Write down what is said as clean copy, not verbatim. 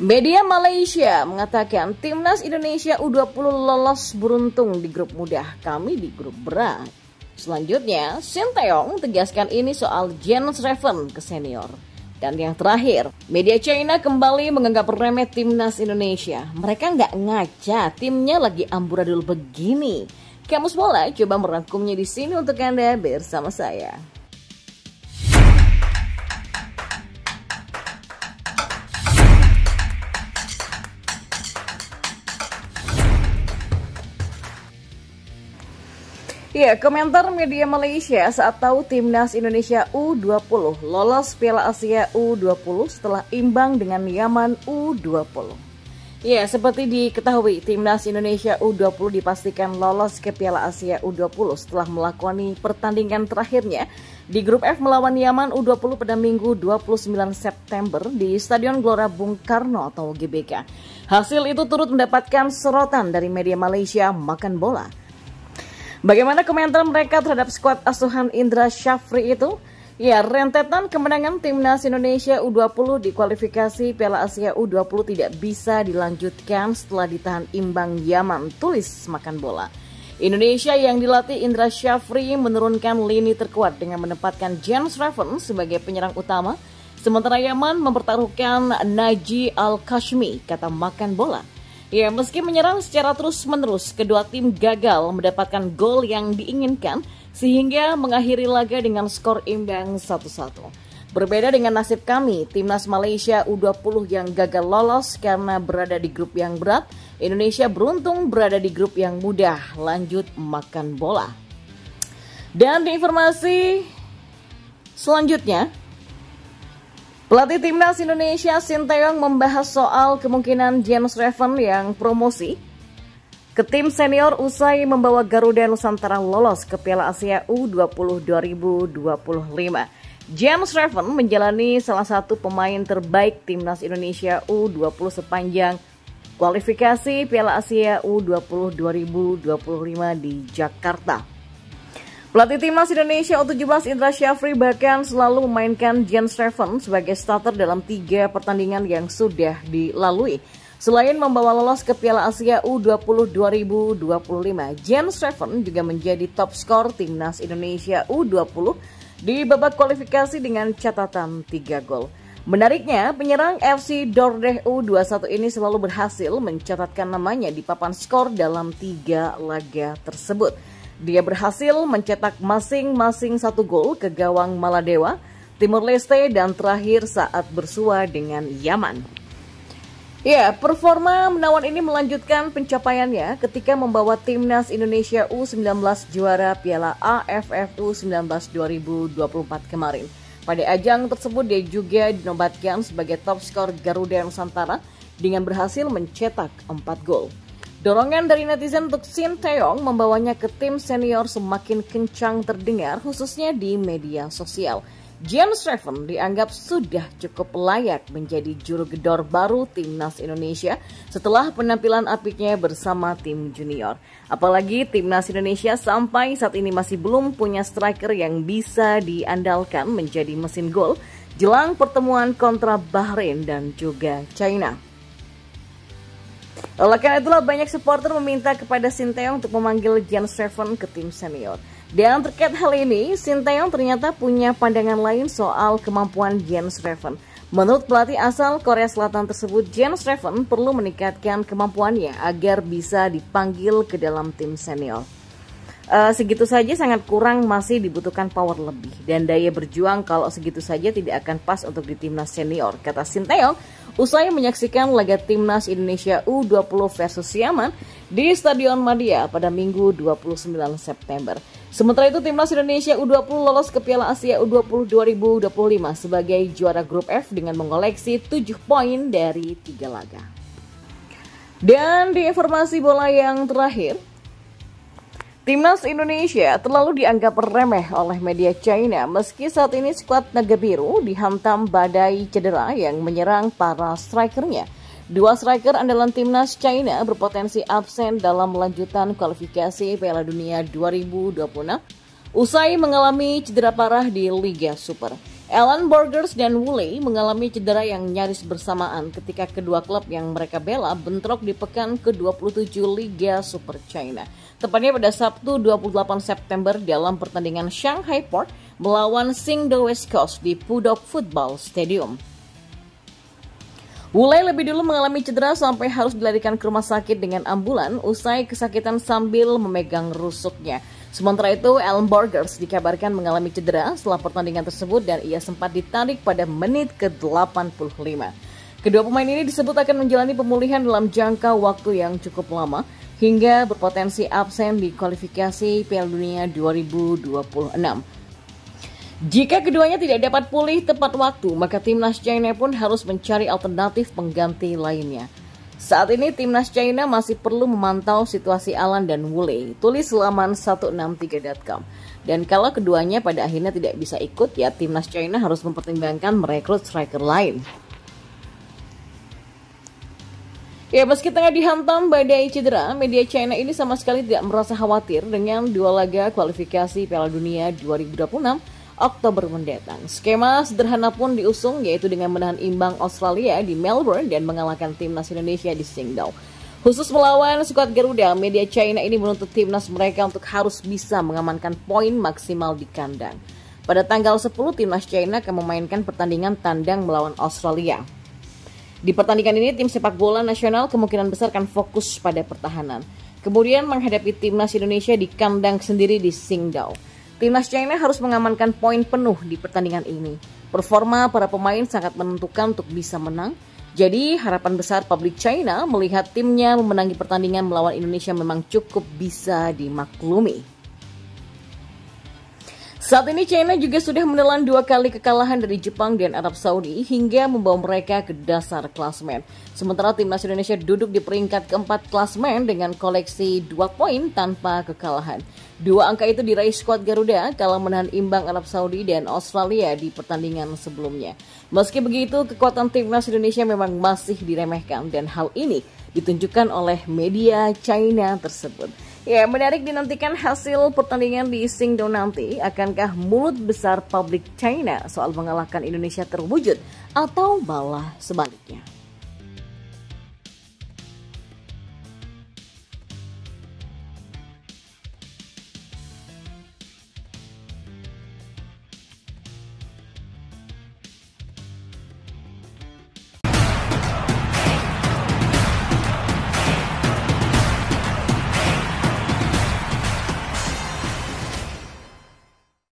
Media Malaysia mengatakan Timnas Indonesia U20 lolos beruntung di grup mudah, kami di grup berat. Selanjutnya, Sinteyong tegaskan ini soal Jens Reven ke senior. Dan yang terakhir, media China kembali menganggap remeh Timnas Indonesia. Mereka nggak ngaca, timnya lagi amburadul begini. Kamus Bola coba merangkumnya di sini untuk Anda bersama saya. Ya, komentar media Malaysia saat tahu Timnas Indonesia U20 lolos Piala Asia U20 setelah imbang dengan Yaman U20. Ya, seperti diketahui, Timnas Indonesia U20 dipastikan lolos ke Piala Asia U20 setelah melakoni pertandingan terakhirnya di grup F melawan Yaman U20 pada Minggu 29 September di Stadion Gelora Bung Karno atau GBK. Hasil itu turut mendapatkan sorotan dari media Malaysia Makan Bola. Bagaimana komentar mereka terhadap skuad asuhan Indra Syafri itu? Ya, rentetan kemenangan Timnas Indonesia U20 di kualifikasi Piala Asia U20 tidak bisa dilanjutkan setelah ditahan imbang Yaman, tulis Makan Bola. Indonesia yang dilatih Indra Syafri menurunkan lini terkuat dengan menempatkan Jens Reven sebagai penyerang utama, sementara Yaman mempertaruhkan Naji Al-Kashmi, kata Makan Bola. Ya, meski menyerang secara terus-menerus, kedua tim gagal mendapatkan gol yang diinginkan sehingga mengakhiri laga dengan skor imbang 1-1. Berbeda dengan nasib kami, Timnas Malaysia U20 yang gagal lolos karena berada di grup yang berat, Indonesia beruntung berada di grup yang mudah, lanjut Makan Bola. Dan di informasi selanjutnya, pelatih Timnas Indonesia Sinteyong membahas soal kemungkinan Jens Reven yang promosi ke tim senior usai membawa Garuda Nusantara lolos ke Piala Asia U20 2025. Jens Reven menjalani salah satu pemain terbaik Timnas Indonesia U20 sepanjang kualifikasi Piala Asia U20 2025 di Jakarta. Pelatih Timnas Indonesia U17 Indra Syafri bahkan selalu memainkan Jens Reven sebagai starter dalam 3 pertandingan yang sudah dilalui. Selain membawa lolos ke Piala Asia U20 2025, Jens Reven juga menjadi top skor Timnas Indonesia U20 di babak kualifikasi dengan catatan 3 gol. Menariknya, penyerang FC Dordrecht U21 ini selalu berhasil mencatatkan namanya di papan skor dalam 3 laga tersebut. Dia berhasil mencetak masing-masing 1 gol ke gawang Maladewa, Timur Leste, dan terakhir saat bersua dengan Yaman. Ya, performa menawan ini melanjutkan pencapaiannya ketika membawa Timnas Indonesia U19 juara Piala AFF U19 2024 kemarin. Pada ajang tersebut dia juga dinobatkan sebagai top skor Garuda Nusantara dengan berhasil mencetak 4 gol. Dorongan dari netizen untuk Sinteyong membawanya ke tim senior semakin kencang terdengar khususnya di media sosial. Jens Reven dianggap sudah cukup layak menjadi juru gedor baru Timnas Indonesia setelah penampilan apiknya bersama tim junior. Apalagi Timnas Indonesia sampai saat ini masih belum punya striker yang bisa diandalkan menjadi mesin gol jelang pertemuan kontra Bahrain dan juga China. Oleh karena itulah banyak supporter meminta kepada Sinteyong untuk memanggil Jens Reven ke tim senior. Dan terkait hal ini, Sinteyong ternyata punya pandangan lain soal kemampuan Jens Reven. Menurut pelatih asal Korea Selatan tersebut, Jens Reven perlu meningkatkan kemampuannya agar bisa dipanggil ke dalam tim senior. Segitu saja sangat kurang, masih dibutuhkan power lebih. Dan daya berjuang kalau segitu saja tidak akan pas untuk di timnas senior, kata Sinteyong usai menyaksikan laga Timnas Indonesia U20 versus Yaman di Stadion Madia pada Minggu 29 September. Sementara itu Timnas Indonesia U20 lolos ke Piala Asia U20 2025 sebagai juara grup F dengan mengoleksi 7 poin dari 3 laga. Dan di informasi bola yang terakhir, Timnas Indonesia terlalu dianggap remeh oleh media China meski saat ini skuad Naga Biru dihantam badai cedera yang menyerang para strikernya. 2 striker andalan Timnas China berpotensi absen dalam lanjutan kualifikasi Piala Dunia 2026 usai mengalami cedera parah di Liga Super. Alan Borgers dan Woolley mengalami cedera yang nyaris bersamaan ketika kedua klub yang mereka bela bentrok di pekan ke-27 Liga Super China. Tepatnya pada Sabtu 28 September dalam pertandingan Shanghai Port melawan Qingdao West Coast di Pudong Football Stadium. Woolley lebih dulu mengalami cedera sampai harus dilarikan ke rumah sakit dengan ambulan usai kesakitan sambil memegang rusuknya. Sementara itu, Alan Borgers dikabarkan mengalami cedera setelah pertandingan tersebut dan ia sempat ditarik pada menit ke-85. Kedua pemain ini disebut akan menjalani pemulihan dalam jangka waktu yang cukup lama hingga berpotensi absen di kualifikasi Piala Dunia 2026. Jika keduanya tidak dapat pulih tepat waktu, maka timnas China pun harus mencari alternatif pengganti lainnya. Saat ini timnas China masih perlu memantau situasi Alan dan Woolley, tulis laman 163.com. Dan kalau keduanya pada akhirnya tidak bisa ikut, ya timnas China harus mempertimbangkan merekrut striker lain. Ya, meski tengah dihantam badai cedera, media China ini sama sekali tidak merasa khawatir dengan dua laga kualifikasi Piala Dunia 2026 Oktober mendatang. Skema sederhana pun diusung, yaitu dengan menahan imbang Australia di Melbourne dan mengalahkan timnas Indonesia di Qingdao. Khusus melawan skuad Garuda, media China ini menuntut timnas mereka untuk harus bisa mengamankan poin maksimal di kandang. Pada tanggal 10, timnas China akan memainkan pertandingan tandang melawan Australia. Di pertandingan ini, tim sepak bola nasional kemungkinan besar akan fokus pada pertahanan. Kemudian menghadapi timnas Indonesia di kandang sendiri di Qingdao. Timnas China harus mengamankan poin penuh di pertandingan ini. Performa para pemain sangat menentukan untuk bisa menang. Jadi harapan besar publik China melihat timnya memenangi pertandingan melawan Indonesia memang cukup bisa dimaklumi. Saat ini China juga sudah menelan 2 kali kekalahan dari Jepang dan Arab Saudi hingga membawa mereka ke dasar klasemen. Sementara timnas Indonesia duduk di peringkat keempat klasemen dengan koleksi 2 poin tanpa kekalahan. 2 angka itu diraih skuad Garuda kala menahan imbang Arab Saudi dan Australia di pertandingan sebelumnya. Meski begitu, kekuatan timnas Indonesia memang masih diremehkan dan hal ini ditunjukkan oleh media China tersebut. Ya, menarik dinantikan hasil pertandingan di Qingdao nanti. Akankah mulut besar publik China soal mengalahkan Indonesia terwujud atau malah sebaliknya?